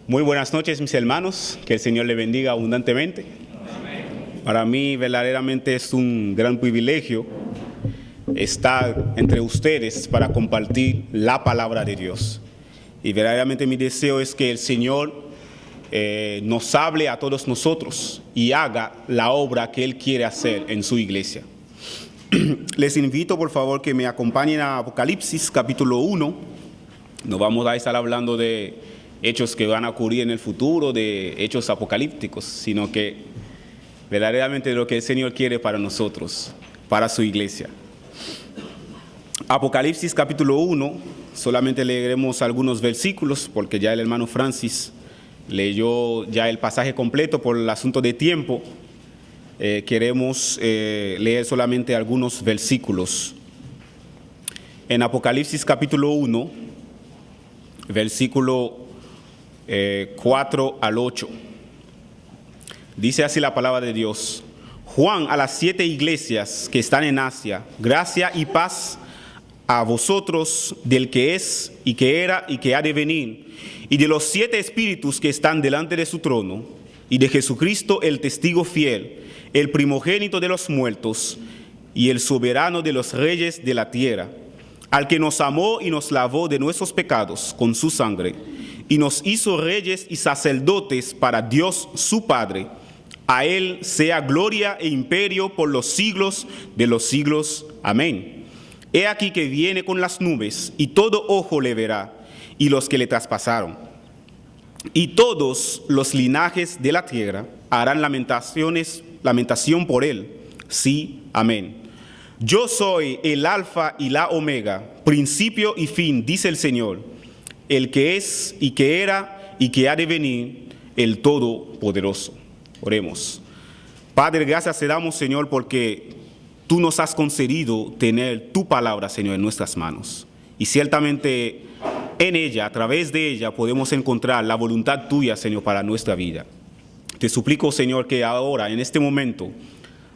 Muy buenas noches, mis hermanos. Que el Señor le bendiga abundantemente. Amén. Para mí verdaderamente es un gran privilegio estar entre ustedes para compartir la palabra de Dios. Y verdaderamente mi deseo es que el Señor nos hable a todos nosotros y haga la obra que Él quiere hacer en su iglesia. Les invito, por favor, que me acompañen a Apocalipsis, capítulo 1. No vamos a estar hablando de hechos que van a ocurrir en el futuro, de hechos apocalípticos, sino que verdaderamente lo que el Señor quiere para nosotros, para su iglesia. Apocalipsis capítulo 1, solamente leeremos algunos versículos, porque ya el hermano Francis leyó ya el pasaje completo por el asunto de tiempo. Queremos leer solamente algunos versículos. En Apocalipsis capítulo 1, versículo 4 al 8. Dice así la palabra de Dios. Juan, a las 7 iglesias que están en Asia, gracia y paz a vosotros del que es y que era y que ha de venir, y de los 7 espíritus que están delante de su trono, y de Jesucristo el testigo fiel, el primogénito de los muertos y el soberano de los reyes de la tierra, al que nos amó y nos lavó de nuestros pecados con su sangre, y nos hizo reyes y sacerdotes para Dios su Padre. A Él sea gloria e imperio por los siglos de los siglos. Amén. He aquí que viene con las nubes, y todo ojo le verá, y los que le traspasaron. Y todos los linajes de la tierra harán lamentación por Él. Sí, amén. Yo soy el Alfa y la Omega, principio y fin, dice el Señor, el que es y que era y que ha de venir, el Todopoderoso. Oremos. Padre, gracias te damos, Señor, porque tú nos has concedido tener tu palabra, Señor, en nuestras manos. Y ciertamente en ella, a través de ella, podemos encontrar la voluntad tuya, Señor, para nuestra vida. Te suplico, Señor, que ahora, en este momento,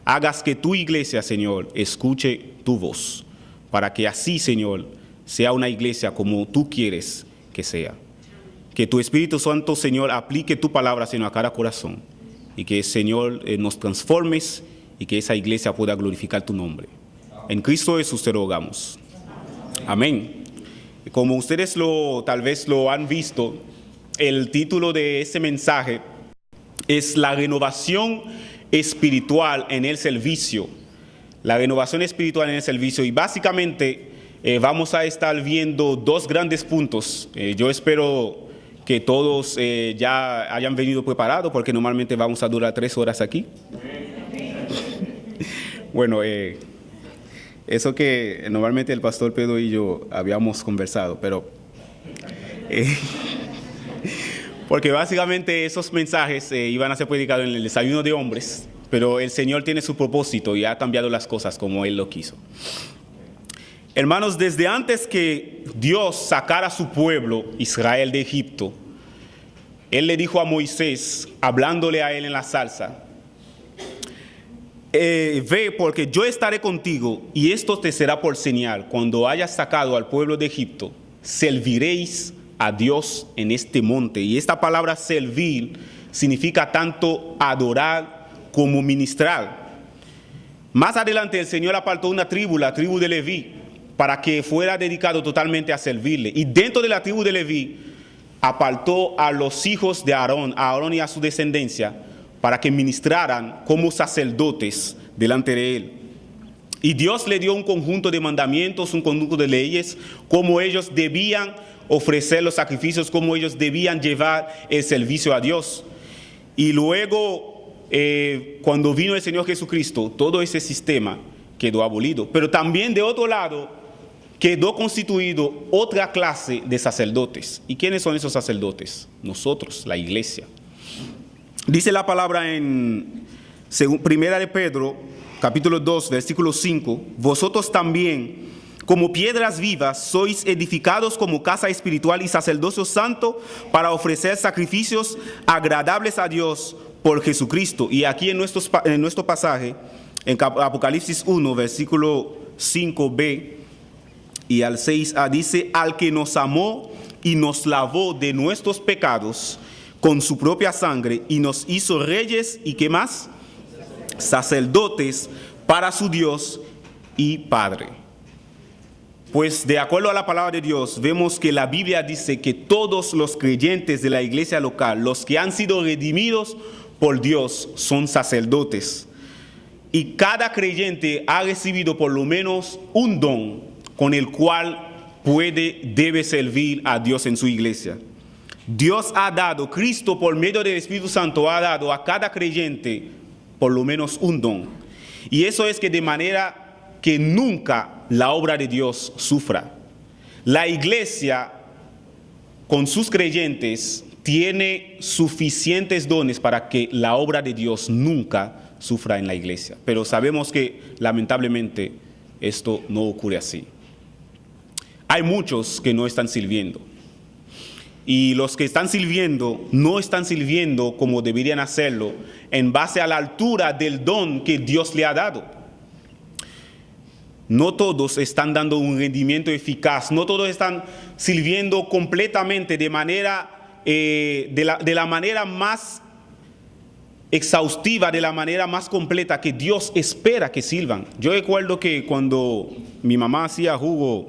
hagas que tu iglesia, Señor, escuche tu voz, para que así, Señor, sea una iglesia como tú quieres que sea. Que tu Espíritu Santo, Señor, aplique tu palabra, Señor, a cada corazón, y que, Señor, nos transformes y que esa iglesia pueda glorificar tu nombre. En Cristo Jesús te rogamos. Amén. Como ustedes tal vez lo han visto, el título de este mensaje es la renovación espiritual en el servicio. La renovación espiritual en el servicio. Y básicamente vamos a estar viendo dos grandes puntos. Yo espero que todos ya hayan venido preparados, porque normalmente vamos a durar 3 horas aquí. Bueno, eso que normalmente el pastor Pedro y yo habíamos conversado, pero porque básicamente esos mensajes iban a ser predicados en el desayuno de hombres, pero el Señor tiene su propósito y ha cambiado las cosas como Él lo quiso. Hermanos, desde antes que Dios sacara a su pueblo, Israel, de Egipto, Él le dijo a Moisés, hablándole a él en la zarza, ve, porque yo estaré contigo, y esto te será por señal: cuando hayas sacado al pueblo de Egipto, serviréis a Dios en este monte. Y esta palabra servir significa tanto adorar como ministrar. Más adelante el Señor apartó una tribu, la tribu de Leví, para que fuera dedicado totalmente a servirle. Y dentro de la tribu de Leví apartó a los hijos de Aarón, a Aarón y a su descendencia, para que ministraran como sacerdotes delante de él. Y Dios le dio un conjunto de mandamientos, un conjunto de leyes, cómo ellos debían ofrecer los sacrificios, cómo ellos debían llevar el servicio a Dios. Y luego, cuando vino el Señor Jesucristo, todo ese sistema quedó abolido. Pero también de otro lado, quedó constituido otra clase de sacerdotes. ¿Y quiénes son esos sacerdotes? Nosotros, la iglesia. Dice la palabra en Primera de Pedro, capítulo 2, versículo 5, vosotros también, como piedras vivas, sois edificados como casa espiritual y sacerdocio santo para ofrecer sacrificios agradables a Dios por Jesucristo. Y aquí en nuestro pasaje, en Apocalipsis 1, versículo 5b y al 6a, dice, al que nos amó y nos lavó de nuestros pecados con su propia sangre y nos hizo reyes y ¿qué más? Sacerdotes para su Dios y Padre. Pues de acuerdo a la palabra de Dios, vemos que la Biblia dice que todos los creyentes de la iglesia local, los que han sido redimidos por Dios, son sacerdotes. Y cada creyente ha recibido por lo menos un don con el cual debe servir a Dios en su iglesia. Dios ha dado, Cristo por medio del Espíritu Santo ha dado a cada creyente por lo menos un don. Y eso es que de manera que nunca la obra de Dios sufra. La iglesia con sus creyentes tiene suficientes dones para que la obra de Dios nunca sufra en la iglesia. Pero sabemos que lamentablemente esto no ocurre así. Hay muchos que no están sirviendo. Y los que están sirviendo no están sirviendo como deberían hacerlo en base a la altura del don que Dios le ha dado. No todos están dando un rendimiento eficaz, no todos están sirviendo completamente de la manera más exhaustiva, de la manera más completa que Dios espera que sirvan. Yo recuerdo que cuando mi mamá hacía jugo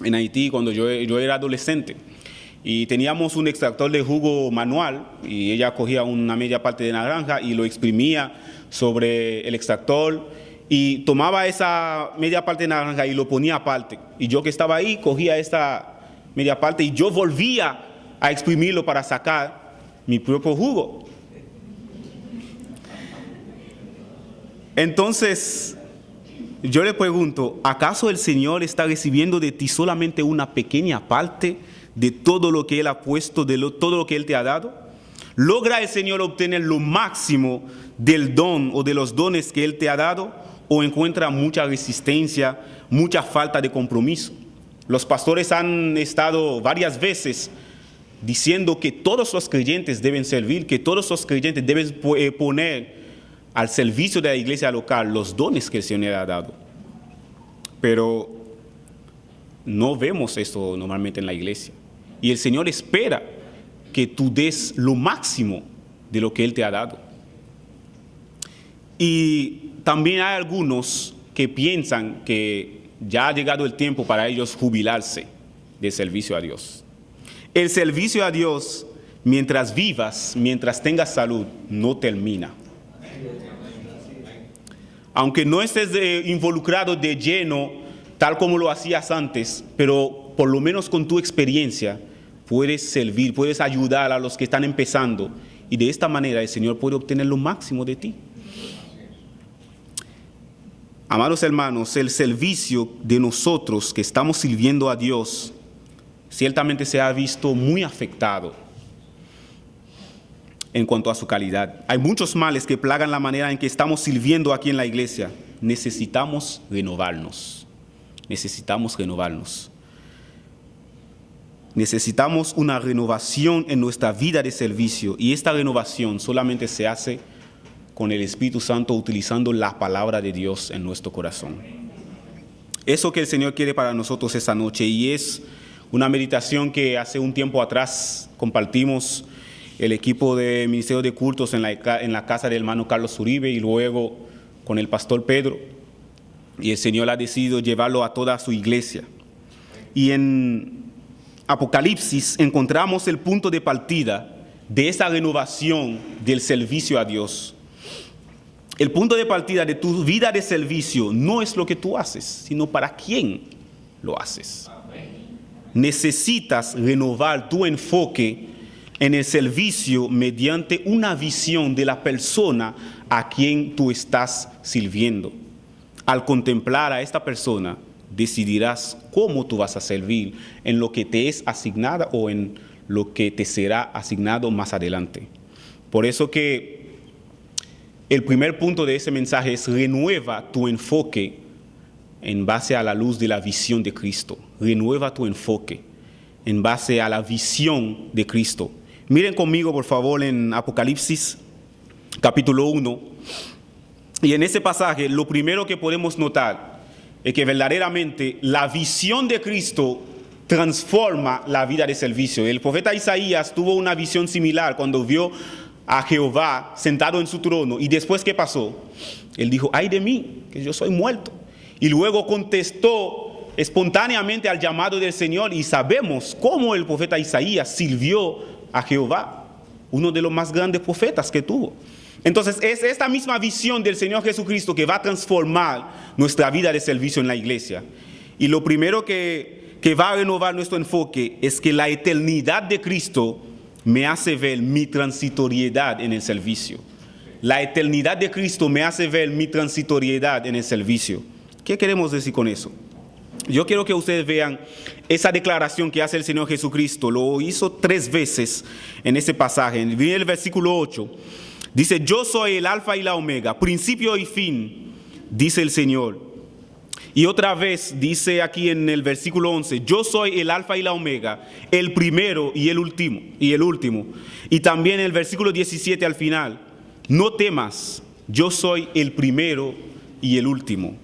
en Haití, cuando yo era adolescente, y teníamos un extractor de jugo manual y ella cogía una media parte de naranja y lo exprimía sobre el extractor y tomaba esa media parte de naranja y lo ponía aparte. Y yo que estaba ahí cogía esta media parte y yo volvía a exprimirlo para sacar mi propio jugo. Entonces, yo le pregunto, ¿acaso el Señor está recibiendo de ti solamente una pequeña parte de todo lo que Él ha puesto, todo lo que Él te ha dado? ¿Logra el Señor obtener lo máximo del don o de los dones que Él te ha dado? ¿O encuentra mucha resistencia, mucha falta de compromiso? Los pastores han estado varias veces diciendo que todos los creyentes deben servir, que todos los creyentes deben poner al servicio de la iglesia local los dones que el Señor ha dado. Pero no vemos esto normalmente en la iglesia. Y el Señor espera que tú des lo máximo de lo que Él te ha dado. Y también hay algunos que piensan que ya ha llegado el tiempo para ellos jubilarse del servicio a Dios. El servicio a Dios, mientras vivas, mientras tengas salud, no termina. Aunque no estés involucrado de lleno, tal como lo hacías antes, pero por lo menos con tu experiencia, puedes servir, puedes ayudar a los que están empezando. Y de esta manera el Señor puede obtener lo máximo de ti. Amados hermanos, el servicio de nosotros que estamos sirviendo a Dios ciertamente se ha visto muy afectado en cuanto a su calidad. Hay muchos males que plagan la manera en que estamos sirviendo aquí en la iglesia. Necesitamos renovarnos. Necesitamos renovarnos. Necesitamos una renovación en nuestra vida de servicio, y esta renovación solamente se hace con el Espíritu Santo utilizando la palabra de Dios en nuestro corazón. Eso que el Señor quiere para nosotros esta noche, y es una meditación que hace un tiempo atrás compartimos el equipo de Ministerio de Cultos en la casa del hermano Carlos Uribe y luego con el pastor Pedro, y el Señor ha decidido llevarlo a toda su iglesia. Y en Apocalipsis encontramos el punto de partida de esa renovación del servicio a Dios. El punto de partida de tu vida de servicio no es lo que tú haces, sino para quién lo haces. Necesitas renovar tu enfoque en el servicio mediante una visión de la persona a quien tú estás sirviendo. Al contemplar a esta persona, decidirás cómo tú vas a servir en lo que te es asignada o en lo que te será asignado más adelante. Por eso que el primer punto de ese mensaje es: renueva tu enfoque en base a la luz de la visión de Cristo. Renueva tu enfoque en base a la visión de Cristo. Miren conmigo, por favor, en Apocalipsis, capítulo 1. Y en ese pasaje, lo primero que podemos notar es que verdaderamente la visión de Cristo transforma la vida de servicio. El profeta Isaías tuvo una visión similar cuando vio a Jehová sentado en su trono. ¿Y después qué pasó? Él dijo, ay de mí, que yo soy muerto. Y luego contestó espontáneamente al llamado del Señor, y sabemos cómo el profeta Isaías sirvió a Jehová, uno de los más grandes profetas que tuvo. Entonces es esta misma visión del Señor Jesucristo que va a transformar nuestra vida de servicio en la iglesia. Y lo primero que va a renovar nuestro enfoque es que la eternidad de Cristo me hace ver mi transitoriedad en el servicio. La eternidad de Cristo me hace ver mi transitoriedad en el servicio. ¿Qué queremos decir con eso? Yo quiero que ustedes vean esa declaración que hace el Señor Jesucristo. Lo hizo 3 veces en ese pasaje. En el versículo 8 dice, yo soy el alfa y la omega, principio y fin, dice el Señor. Y otra vez dice aquí en el versículo 11, yo soy el alfa y la omega, el primero y el último. Y también en el versículo 17 al final, no temas, yo soy el primero y el último.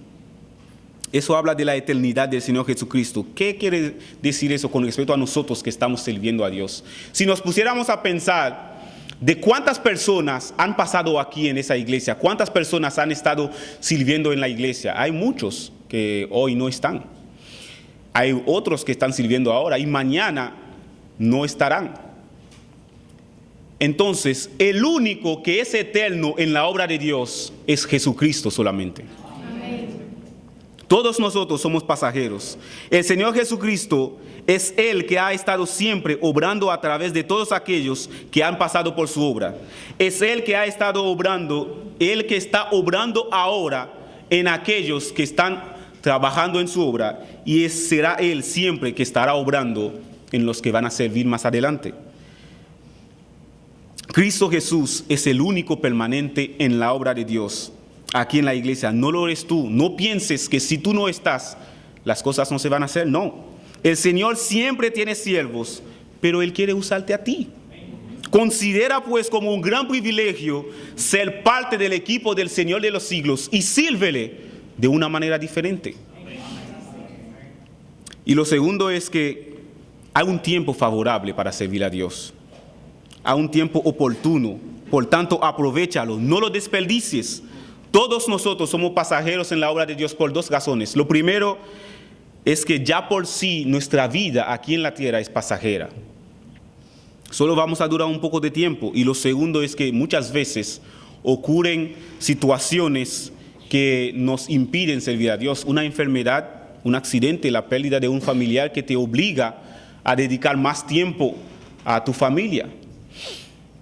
Eso habla de la eternidad del Señor Jesucristo. ¿Qué quiere decir eso con respecto a nosotros que estamos sirviendo a Dios? Si nos pusiéramos a pensar de cuántas personas han pasado aquí en esa iglesia, cuántas personas han estado sirviendo en la iglesia, hay muchos que hoy no están. Hay otros que están sirviendo ahora y mañana no estarán. Entonces, el único que es eterno en la obra de Dios es Jesucristo solamente. Todos nosotros somos pasajeros. El Señor Jesucristo es el que ha estado siempre obrando a través de todos aquellos que han pasado por su obra. Es el que ha estado obrando, el que está obrando ahora en aquellos que están trabajando en su obra, y será Él siempre que estará obrando en los que van a servir más adelante. Cristo Jesús es el único permanente en la obra de Dios. Aquí en la iglesia, no lo eres tú. No pienses que si tú no estás, las cosas no se van a hacer. No, el Señor siempre tiene siervos, pero Él quiere usarte a ti. Considera pues como un gran privilegio ser parte del equipo del Señor de los siglos y sírvele de una manera diferente. Y lo segundo es que hay un tiempo favorable para servir a Dios. Hay un tiempo oportuno, por tanto aprovéchalo, no lo desperdicies. Todos nosotros somos pasajeros en la obra de Dios por 2 razones. Lo primero es que ya por sí nuestra vida aquí en la tierra es pasajera. Solo vamos a durar un poco de tiempo. Y lo segundo es que muchas veces ocurren situaciones que nos impiden servir a Dios. Una enfermedad, un accidente, la pérdida de un familiar que te obliga a dedicar más tiempo a tu familia.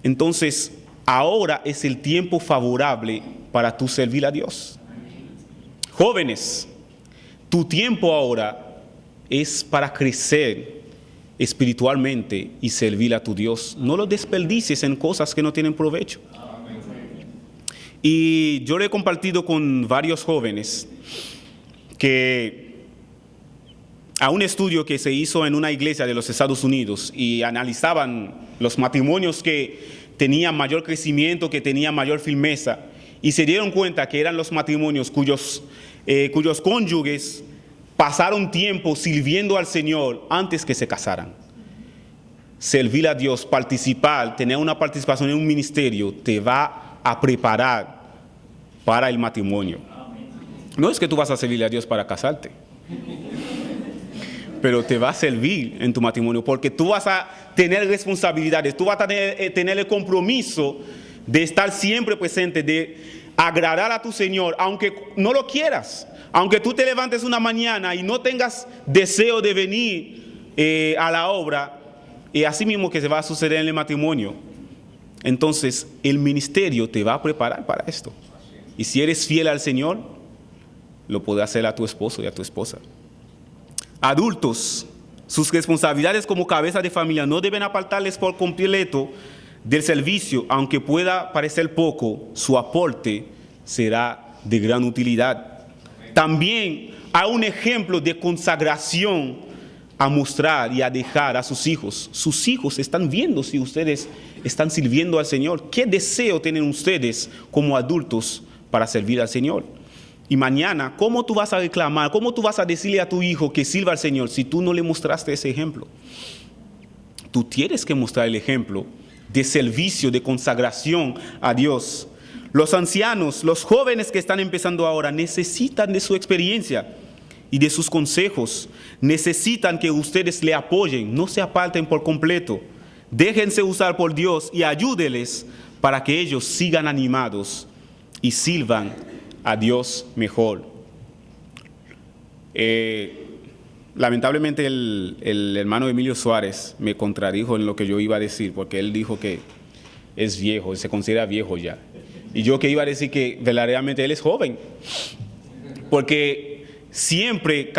Entonces, ahora es el tiempo favorable para tú servir a Dios. Jóvenes, tu tiempo ahora es para crecer espiritualmente y servir a tu Dios. No lo desperdicies en cosas que no tienen provecho. Y yo le he compartido con varios jóvenes que a un estudio que se hizo en una iglesia de los Estados Unidos y analizaban los matrimonios que tenían mayor crecimiento, que tenían mayor firmeza, y se dieron cuenta que eran los matrimonios cuyos cónyuges pasaron tiempo sirviendo al Señor antes que se casaran. Servir a Dios, participar, tener una participación en un ministerio te va a preparar para el matrimonio. No es que tú vas a servirle a Dios para casarte, pero te va a servir en tu matrimonio porque tú vas a tener responsabilidades, tú vas a tener el compromiso de estar siempre presente, de agradar a tu Señor, aunque no lo quieras, aunque tú te levantes una mañana y no tengas deseo de venir a la obra, así mismo que se va a suceder en el matrimonio. Entonces el ministerio te va a preparar para esto, y si eres fiel al Señor, lo podrás hacer a tu esposo y a tu esposa. Adultos, sus responsabilidades como cabeza de familia no deben apartarles por completo del servicio, aunque pueda parecer poco, su aporte será de gran utilidad. También hay un ejemplo de consagración a mostrar y a dejar a sus hijos. Sus hijos están viendo si ustedes están sirviendo al Señor. ¿Qué deseo tienen ustedes como adultos para servir al Señor? Y mañana, ¿cómo tú vas a reclamar? ¿Cómo tú vas a decirle a tu hijo que sirva al Señor si tú no le mostraste ese ejemplo? Tú tienes que mostrar el ejemplo de servicio, de consagración a Dios. Los ancianos, los jóvenes que están empezando ahora necesitan de su experiencia y de sus consejos. Necesitan que ustedes le apoyen, no se aparten por completo. Déjense usar por Dios y ayúdeles para que ellos sigan animados y sirvan a Dios mejor. Lamentablemente el hermano Emilio Suárez me contradijo en lo que yo iba a decir, porque él dijo que es viejo, se considera viejo ya. Y yo que iba a decir que verdaderamente él es joven, porque siempre,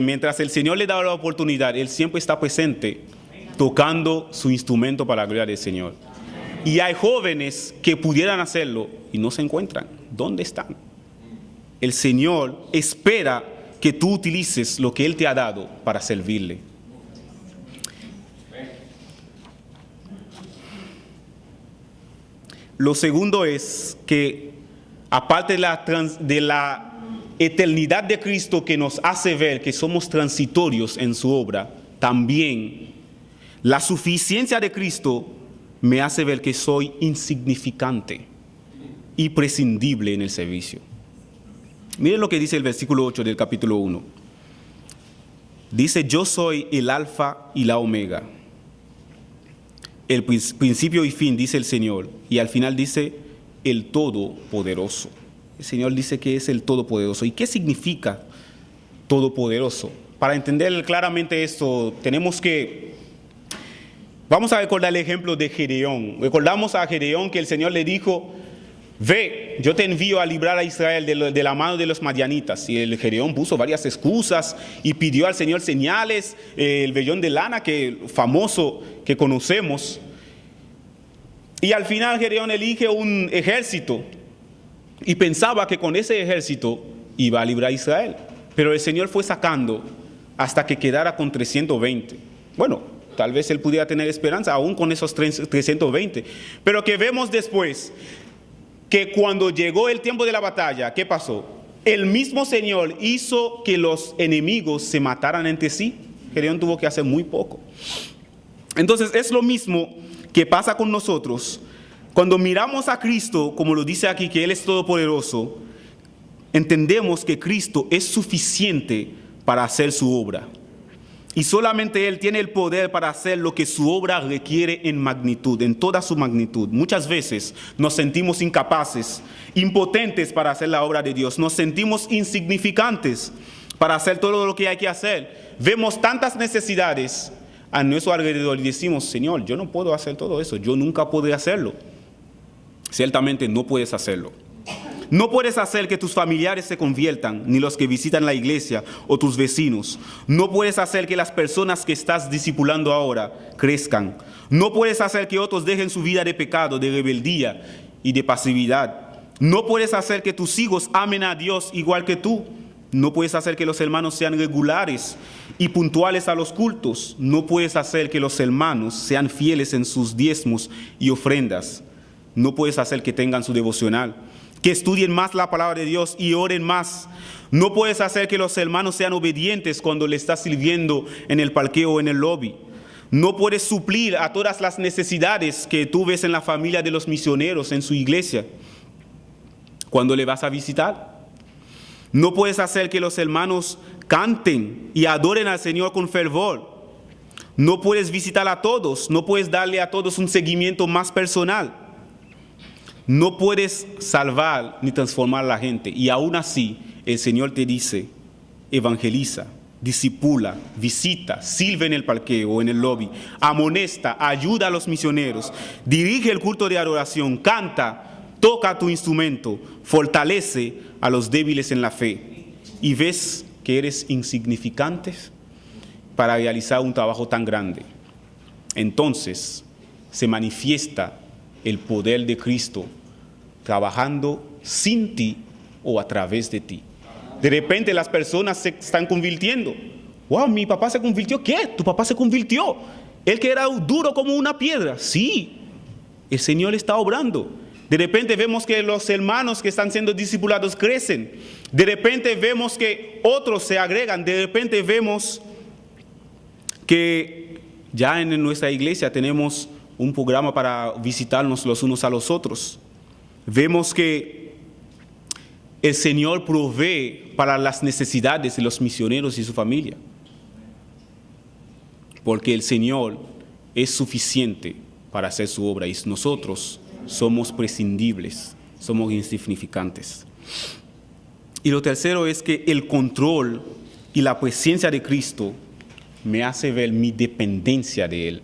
mientras el Señor le da la oportunidad, él siempre está presente tocando su instrumento para la gloria del Señor. Y hay jóvenes que pudieran hacerlo y no se encuentran. ¿Dónde están? El Señor espera que tú utilices lo que Él te ha dado para servirle. Lo segundo es que, aparte de la eternidad de Cristo que nos hace ver que somos transitorios en su obra, también la suficiencia de Cristo me hace ver que soy insignificante y prescindible en el servicio. Miren lo que dice el versículo 8 del capítulo 1. Dice: yo soy el alfa y la omega, el principio y fin, dice el Señor. Y al final dice: el todopoderoso. El Señor dice que es el todopoderoso. ¿Y qué significa todopoderoso? Para entender claramente esto, vamos a recordar el ejemplo de Gedeón. Recordamos a Gedeón que el Señor le dijo: ve, yo te envío a librar a Israel de la mano de los madianitas. Y el Gedeón puso varias excusas y pidió al Señor señales, el vellón de lana famoso que conocemos. Y al final Gedeón elige un ejército y pensaba que con ese ejército iba a librar a Israel. Pero el Señor fue sacando hasta que quedara con 320. Bueno, tal vez él pudiera tener esperanza aún con esos 320. Pero que vemos después que cuando llegó el tiempo de la batalla, ¿qué pasó? El mismo Señor hizo que los enemigos se mataran entre sí. Gedeón tuvo que hacer muy poco. Entonces es lo mismo que pasa con nosotros. Cuando miramos a Cristo, como lo dice aquí, que Él es todopoderoso, entendemos que Cristo es suficiente para hacer su obra. Y solamente Él tiene el poder para hacer lo que su obra requiere en magnitud, en toda su magnitud. Muchas veces nos sentimos incapaces, impotentes para hacer la obra de Dios. Nos sentimos insignificantes para hacer todo lo que hay que hacer. Vemos tantas necesidades a nuestro alrededor y decimos: Señor, yo no puedo hacer todo eso, yo nunca podré hacerlo. Ciertamente no puedes hacerlo. No puedes hacer que tus familiares se conviertan, ni los que visitan la iglesia o tus vecinos. No puedes hacer que las personas que estás discipulando ahora crezcan. No puedes hacer que otros dejen su vida de pecado, de rebeldía y de pasividad. No puedes hacer que tus hijos amen a Dios igual que tú. No puedes hacer que los hermanos sean regulares y puntuales a los cultos. No puedes hacer que los hermanos sean fieles en sus diezmos y ofrendas. No puedes hacer que tengan su devocional, que estudien más la palabra de Dios y oren más. No puedes hacer que los hermanos sean obedientes cuando le estás sirviendo en el parqueo o en el lobby. No puedes suplir a todas las necesidades que tú ves en la familia de los misioneros en su iglesia cuando le vas a visitar. No puedes hacer que los hermanos canten y adoren al Señor con fervor. No puedes visitar a todos, no puedes darle a todos un seguimiento más personal. No puedes salvar ni transformar a la gente. Y aún así, el Señor te dice: evangeliza, discipula, visita, sirve en el parqueo o en el lobby, amonesta, ayuda a los misioneros, dirige el culto de adoración, canta, toca tu instrumento, fortalece a los débiles en la fe. Y ves que eres insignificante para realizar un trabajo tan grande. Entonces se manifiesta el poder de Cristo trabajando sin ti o a través de ti. De repente las personas se están convirtiendo. ¡Wow! Mi papá se convirtió. ¿Qué? Tu papá se convirtió. Él que era duro como una piedra. Sí, el Señor está obrando. De repente vemos que los hermanos que están siendo discipulados crecen. De repente vemos que otros se agregan. De repente vemos que ya en nuestra iglesia tenemos un programa para visitarnos los unos a los otros. Vemos que el Señor provee para las necesidades de los misioneros y su familia. Porque el Señor es suficiente para hacer su obra y nosotros somos prescindibles, somos insignificantes. Y lo tercero es que el control y la presencia de Cristo me hace ver mi dependencia de Él.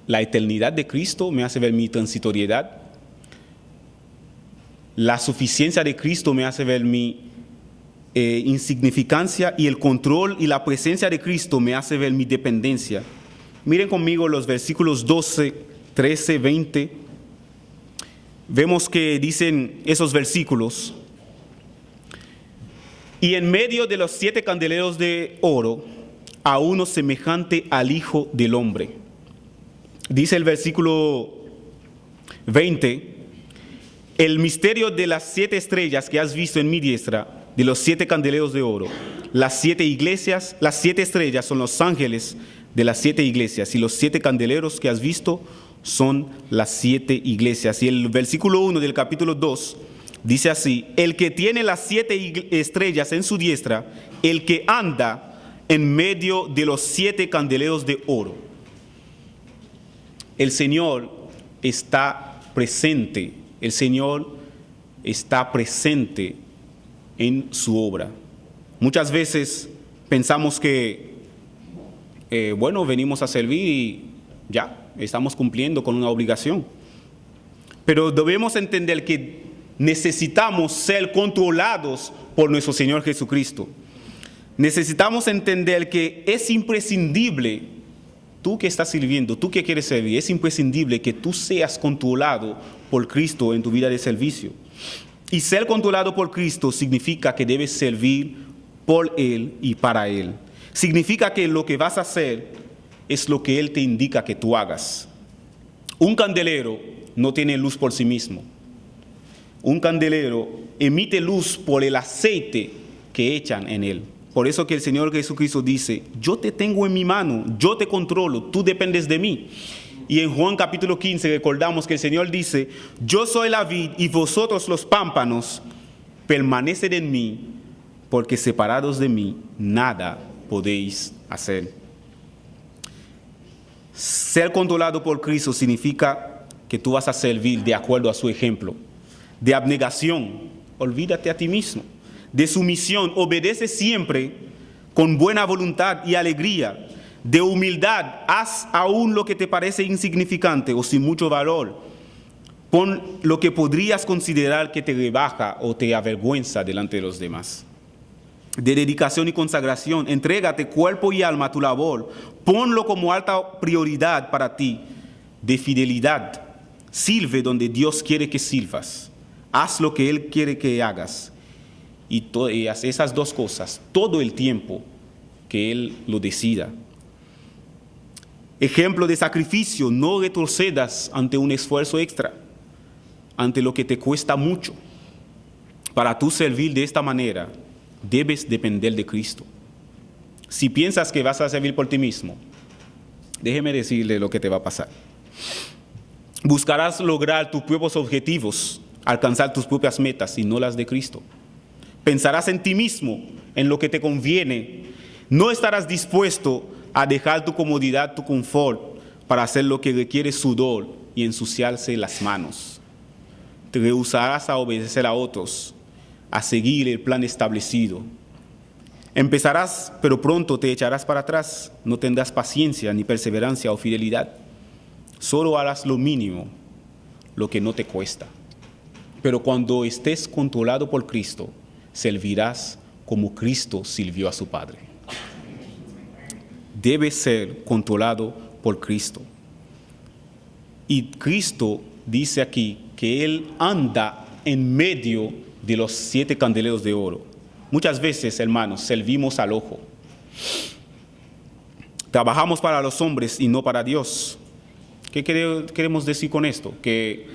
La eternidad de Cristo me hace ver mi transitoriedad. La suficiencia de Cristo me hace ver mi insignificancia, y el control y la presencia de Cristo me hace ver mi dependencia. Miren conmigo los versículos 12, 13, 20. Vemos que dicen esos versículos: y en medio de los 7 candeleros de oro, a uno semejante al Hijo del Hombre. Dice el versículo 20: el misterio de las 7 estrellas que has visto en mi diestra, de los 7 candeleros de oro. Las 7 iglesias, las 7 estrellas son los ángeles de las 7 iglesias, y los 7 candeleros que has visto son las 7 iglesias. Y el versículo 1 del capítulo 2 dice así: el que tiene las 7 estrellas en su diestra, el que anda en medio de los 7 candeleros de oro. El Señor está presente, el Señor está presente en su obra. Muchas veces pensamos que, venimos a servir y ya, estamos cumpliendo con una obligación. Pero debemos entender que necesitamos ser controlados por nuestro Señor Jesucristo. Necesitamos entender que es imprescindible, tú que estás sirviendo, tú que quieres servir, es imprescindible que tú seas controlado por Cristo en tu vida de servicio. Y ser controlado por Cristo significa que debes servir por Él y para Él. Significa que lo que vas a hacer es lo que Él te indica que tú hagas. Un candelero no tiene luz por sí mismo. Un candelero emite luz por el aceite que echan en él. Por eso que el Señor Jesucristo dice: yo te tengo en mi mano, yo te controlo, tú dependes de mí. Y en Juan capítulo 15 recordamos que el Señor dice: yo soy la vid y vosotros los pámpanos, permaneced en mí, porque separados de mí nada podéis hacer. Ser controlado por Cristo significa que tú vas a servir de acuerdo a su ejemplo. De abnegación, olvídate a ti mismo. De sumisión, obedece siempre con buena voluntad y alegría. De humildad, haz aún lo que te parece insignificante o sin mucho valor. Pon lo que podrías considerar que te rebaja o te avergüenza delante de los demás. De dedicación y consagración, entrégate cuerpo y alma a tu labor. Ponlo como alta prioridad para ti. De fidelidad, sirve donde Dios quiere que sirvas. Haz lo que Él quiere que hagas. Y haz esas dos cosas todo el tiempo que Él lo decida. Ejemplo de sacrificio: no retrocedas ante un esfuerzo extra, ante lo que te cuesta mucho. Para tú servir de esta manera, debes depender de Cristo. Si piensas que vas a servir por ti mismo, déjeme decirle lo que te va a pasar. Buscarás lograr tus propios objetivos, alcanzar tus propias metas y no las de Cristo. Pensarás en ti mismo, en lo que te conviene. No estarás dispuesto a dejar tu comodidad, tu confort, para hacer lo que requiere sudor y ensuciarse las manos. Te rehusarás a obedecer a otros, a seguir el plan establecido. Empezarás, pero pronto te echarás para atrás. No tendrás paciencia, ni perseverancia o fidelidad. Solo harás lo mínimo, lo que no te cuesta. Pero cuando estés controlado por Cristo, servirás como Cristo sirvió a su Padre. Debe ser controlado por Cristo. Y Cristo dice aquí que Él anda en medio de los 7 candeleros de oro. Muchas veces, hermanos, servimos al ojo. Trabajamos para los hombres y no para Dios. ¿Qué queremos decir con esto? Que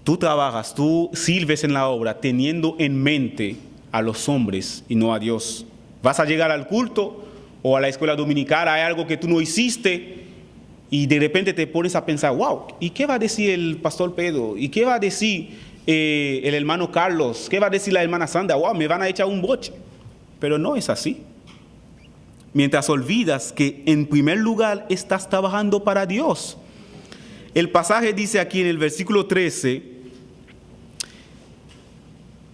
tú trabajas, tú sirves en la obra teniendo en mente a los hombres y no a Dios. Vas a llegar al culto o a la escuela dominical, hay algo que tú no hiciste y de repente te pones a pensar, wow, ¿y qué va a decir el pastor Pedro? ¿Y qué va a decir el hermano Carlos? ¿Qué va a decir la hermana Sandra? Wow, me van a echar un boche. Pero no es así. Mientras olvidas que en primer lugar estás trabajando para Dios. El pasaje dice aquí en el versículo 13,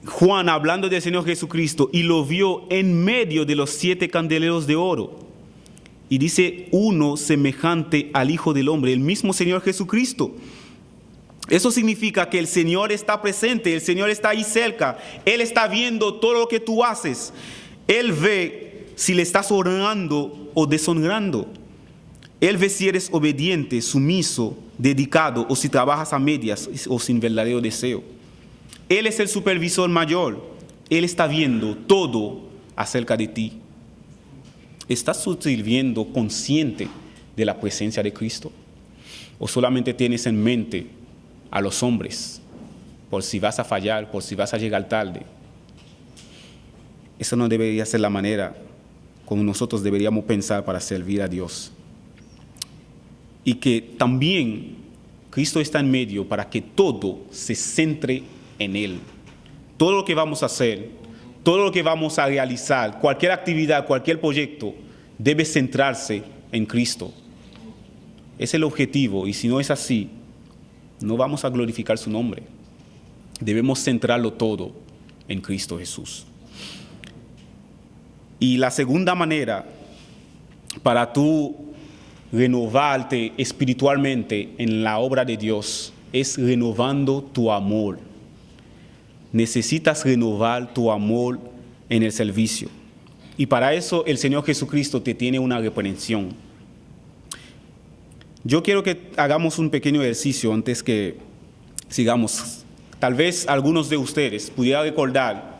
Juan hablando del Señor Jesucristo, y lo vio en medio de los 7 candeleros de oro. Y dice uno semejante al Hijo del Hombre, el mismo Señor Jesucristo. Eso significa que el Señor está presente, el Señor está ahí cerca. Él está viendo todo lo que tú haces. Él ve si le estás honrando o deshonrando. Él ve si eres obediente, sumiso, dedicado, o si trabajas a medias o sin verdadero deseo. Él es el supervisor mayor. Él está viendo todo acerca de ti. ¿Estás sirviendo consciente de la presencia de Cristo? ¿O solamente tienes en mente a los hombres por si vas a fallar, por si vas a llegar tarde? Esa no debería ser la manera como nosotros deberíamos pensar para servir a Dios. Y que también Cristo está en medio para que todo se centre en Él. Todo lo que vamos a hacer, todo lo que vamos a realizar, cualquier actividad, cualquier proyecto, debe centrarse en Cristo. Es el objetivo, y si no es así, no vamos a glorificar su nombre. Debemos centrarlo todo en Cristo Jesús. Y la segunda manera para tú renovarte espiritualmente en la obra de Dios es renovando tu amor. Necesitas renovar tu amor en el servicio. Y para eso el Señor Jesucristo te tiene una reprensión. Yo quiero que hagamos un pequeño ejercicio antes que sigamos. Tal vez algunos de ustedes pudieran recordar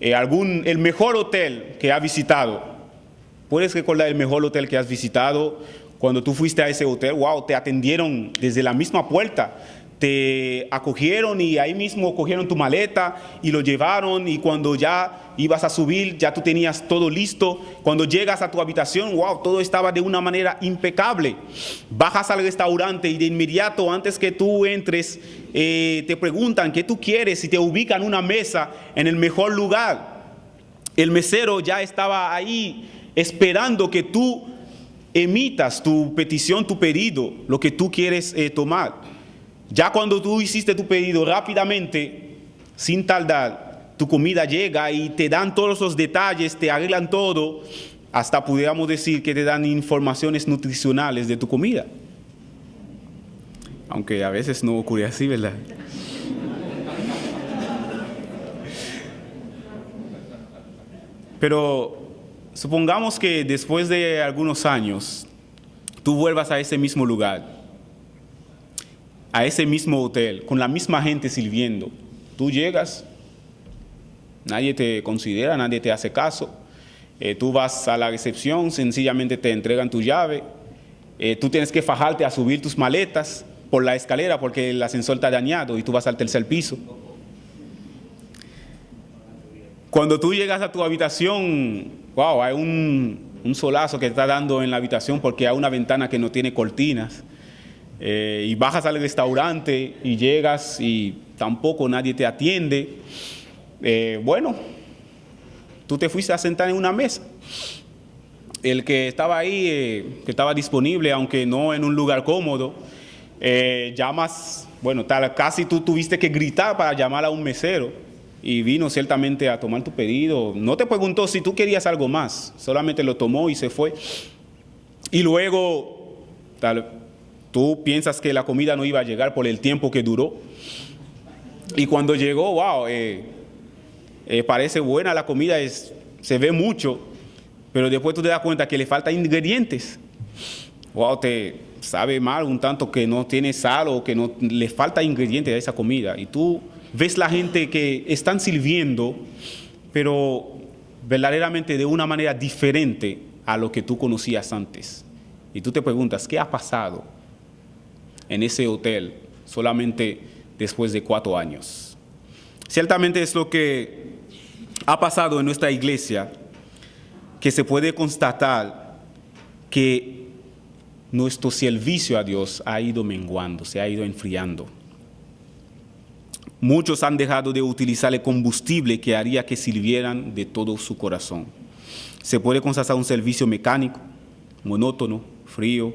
el mejor hotel que ha visitado. ¿Puedes recordar el mejor hotel que has visitado? Cuando tú fuiste a ese hotel, wow, te atendieron desde la misma puerta. Te acogieron y ahí mismo cogieron tu maleta y lo llevaron, y cuando ya ibas a subir ya tú tenías todo listo. Cuando llegas a tu habitación, wow, todo estaba de una manera impecable. Bajas al restaurante y de inmediato, antes que tú entres, te preguntan qué tú quieres y te ubican una mesa en el mejor lugar. El mesero ya estaba ahí esperando que tú emitas tu petición, tu pedido, lo que tú quieres tomar. Ya cuando tú hiciste tu pedido rápidamente, sin tardar, tu comida llega y te dan todos los detalles, te arreglan todo, hasta pudiéramos decir que te dan informaciones nutricionales de tu comida. Aunque a veces no ocurre así, ¿verdad? Pero supongamos que después de algunos años, tú vuelvas a ese mismo lugar, a ese mismo hotel, con la misma gente sirviendo. Tú llegas, nadie te considera, nadie te hace caso. Tú vas a la recepción, sencillamente te entregan tu llave. Tú tienes que fajarte a subir tus maletas por la escalera porque el ascensor está dañado y tú vas al tercer piso. Cuando tú llegas a tu habitación, wow, hay un solazo que te está dando en la habitación porque hay una ventana que no tiene cortinas. Y bajas al restaurante y llegas y tampoco nadie te atiende. Bueno, tú te fuiste a sentar en una mesa. El que estaba ahí, que estaba disponible, aunque no en un lugar cómodo, llamas, bueno, casi tú tuviste que gritar para llamar a un mesero y vino ciertamente a tomar tu pedido. No te preguntó si tú querías algo más, solamente lo tomó y se fue. Y luego, tú piensas que la comida no iba a llegar por el tiempo que duró. Y cuando llegó, wow, parece buena la comida, se ve mucho, pero después tú te das cuenta que le faltan ingredientes. Wow, te sabe mal un tanto que no tiene sal o que no le falta ingredientes a esa comida. Y tú ves la gente que están sirviendo, pero verdaderamente de una manera diferente a lo que tú conocías antes. Y tú te preguntas, ¿qué ha pasado en ese hotel solamente después de 4 años? Ciertamente es lo que ha pasado en nuestra iglesia, que se puede constatar que nuestro servicio a Dios ha ido menguando, se ha ido enfriando. Muchos han dejado de utilizar el combustible que haría que sirvieran de todo su corazón. Se puede constatar un servicio mecánico, monótono, frío,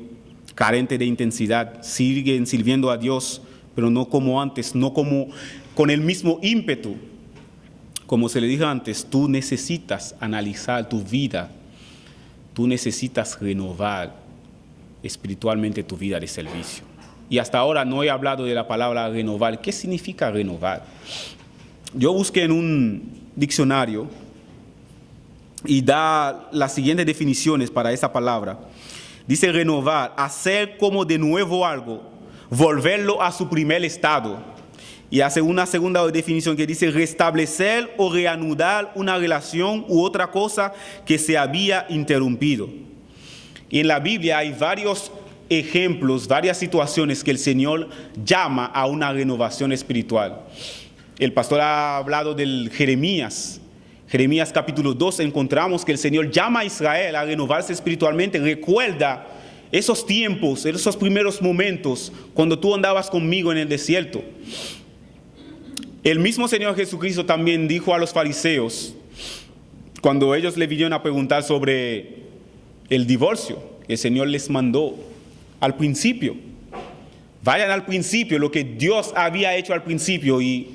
carente de intensidad. Siguen sirviendo a Dios, pero no como antes, no como con el mismo ímpetu. Como se le dijo antes, tú necesitas analizar tu vida, tú necesitas renovar espiritualmente tu vida de servicio. Y hasta ahora no he hablado de la palabra renovar. ¿Qué significa renovar? Yo busqué en un diccionario y da las siguientes definiciones para esa palabra. Dice renovar, hacer como de nuevo algo, volverlo a su primer estado. Y hace una segunda definición que dice restablecer o reanudar una relación u otra cosa que se había interrumpido. Y en la Biblia hay varios ejemplos, varias situaciones que el Señor llama a una renovación espiritual. El pastor ha hablado del Jeremías. Jeremías capítulo 2 encontramos que el Señor llama a Israel a renovarse espiritualmente. Recuerda esos tiempos, esos primeros momentos cuando tú andabas conmigo en el desierto. El mismo Señor Jesucristo también dijo a los fariseos, cuando ellos le vinieron a preguntar sobre el divorcio, el Señor les mandó al principio. Vayan al principio, lo que Dios había hecho al principio, y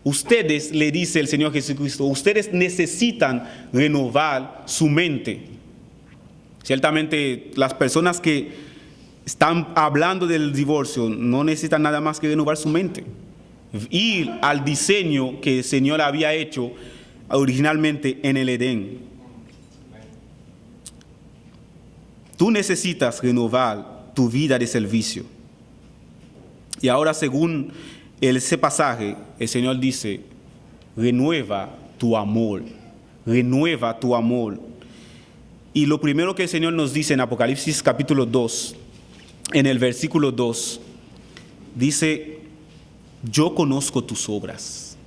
ustedes, le dice el Señor Jesucristo, ustedes necesitan renovar su mente. Ciertamente las personas que están hablando del divorcio no necesitan nada más que renovar su mente. Ir al diseño que el Señor había hecho originalmente en el Edén. Tú necesitas renovar tu vida de servicio. Y ahora, según ese pasaje, el Señor dice, renueva tu amor, renueva tu amor. Y lo primero que el Señor nos dice en Apocalipsis capítulo 2, en el versículo 2, dice, yo conozco tus obras.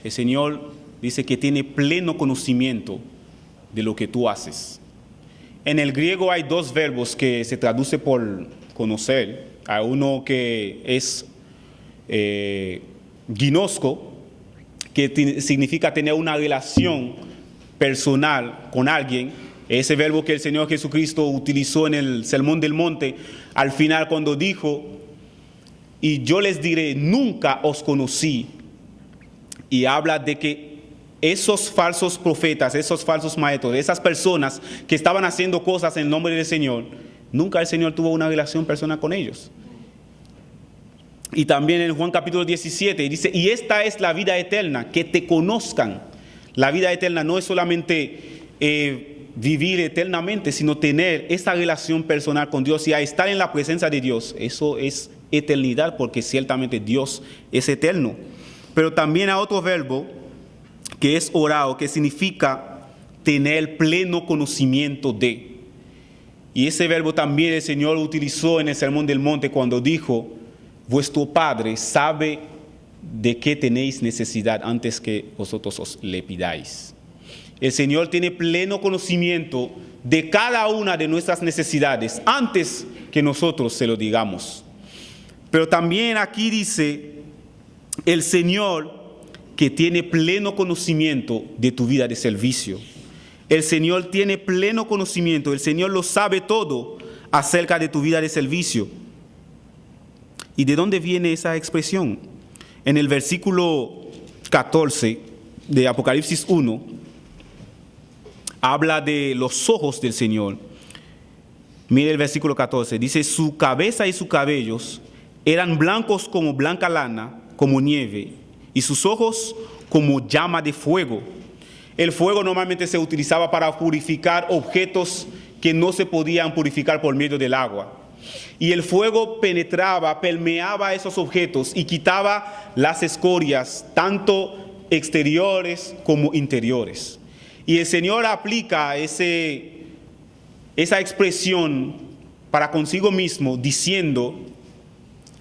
El Señor dice que tiene pleno conocimiento de lo que tú haces. En el griego hay 2 verbos que se traduce por conocer. Hay uno que es ginosko, que significa tener una relación personal con alguien. Ese verbo que el Señor Jesucristo utilizó en el Sermón del Monte, al final cuando dijo, y yo les diré, nunca os conocí. Y habla de que esos falsos profetas, esos falsos maestros, esas personas que estaban haciendo cosas en nombre del Señor, nunca el Señor tuvo una relación personal con ellos. Y también en Juan capítulo 17 dice, y esta es la vida eterna, que te conozcan. La vida eterna no es solamente vivir eternamente, sino tener esa relación personal con Dios y a estar en la presencia de Dios. Eso es eternidad, porque ciertamente Dios es eterno. Pero también hay otro verbo que es orao, que significa tener pleno conocimiento de. Y ese verbo también el Señor utilizó en el Sermón del Monte cuando dijo, vuestro Padre sabe de qué tenéis necesidad antes que vosotros os le pidáis. El Señor tiene pleno conocimiento de cada una de nuestras necesidades antes que nosotros se lo digamos. Pero también aquí dice el Señor que tiene pleno conocimiento de tu vida de servicio. El Señor tiene pleno conocimiento, el Señor lo sabe todo acerca de tu vida de servicio. ¿Y de dónde viene esa expresión? En el versículo 14 de Apocalipsis 1, habla de los ojos del Señor. Mire el versículo 14, dice, su cabeza y sus cabellos eran blancos como blanca lana, como nieve, y sus ojos como llama de fuego. El fuego normalmente se utilizaba para purificar objetos que no se podían purificar por medio del agua. Y el fuego penetraba, permeaba esos objetos y quitaba las escorias, tanto exteriores como interiores. Y el Señor aplica esa expresión para consigo mismo, diciendo: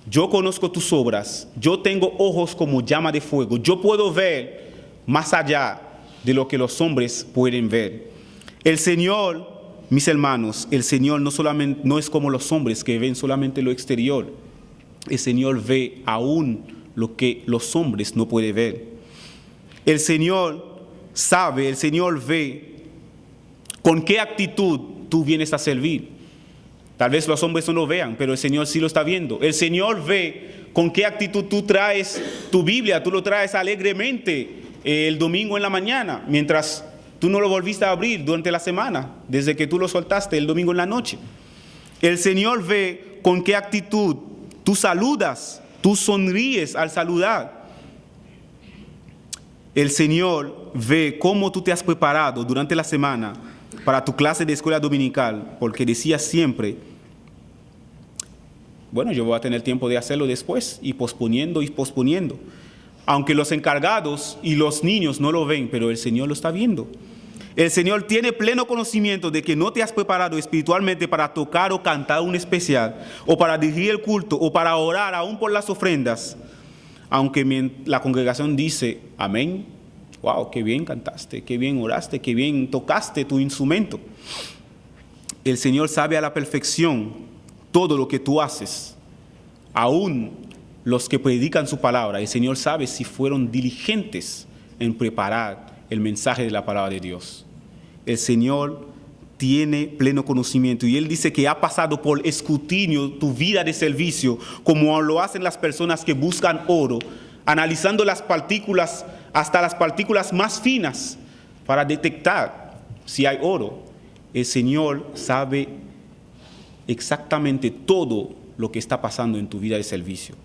yo conozco tus obras, yo tengo ojos como llama de fuego, yo puedo ver más allá de lo que los hombres pueden ver. El Señor, mis hermanos, el Señor no es como los hombres que ven solamente lo exterior. El Señor ve aún lo que los hombres no pueden ver. El Señor sabe, el Señor ve con qué actitud tú vienes a servir. Tal vez los hombres no lo vean, pero el Señor sí lo está viendo. El Señor ve con qué actitud tú traes tu Biblia, tú lo traes alegremente el domingo en la mañana, mientras tú no lo volviste a abrir durante la semana, desde que tú lo soltaste el domingo en la noche. El Señor ve con qué actitud tú saludas, tú sonríes al saludar. El Señor ve cómo tú te has preparado durante la semana para tu clase de escuela dominical, porque decías siempre: bueno, yo voy a tener tiempo de hacerlo después, y posponiendo. Aunque los encargados y los niños no lo ven, pero el Señor lo está viendo. El Señor tiene pleno conocimiento de que no te has preparado espiritualmente para tocar o cantar un especial, o para dirigir el culto, o para orar aún por las ofrendas. Aunque la congregación dice: amén, wow, qué bien cantaste, qué bien oraste, qué bien tocaste tu instrumento. El Señor sabe a la perfección todo lo que tú haces, aún los que predican su palabra. El Señor sabe si fueron diligentes en preparar el mensaje de la palabra de Dios. El Señor tiene pleno conocimiento, y Él dice que ha pasado por escrutinio tu vida de servicio, como lo hacen las personas que buscan oro, analizando las partículas, hasta las partículas más finas, para detectar si hay oro. El Señor sabe exactamente todo lo que está pasando en tu vida de servicio.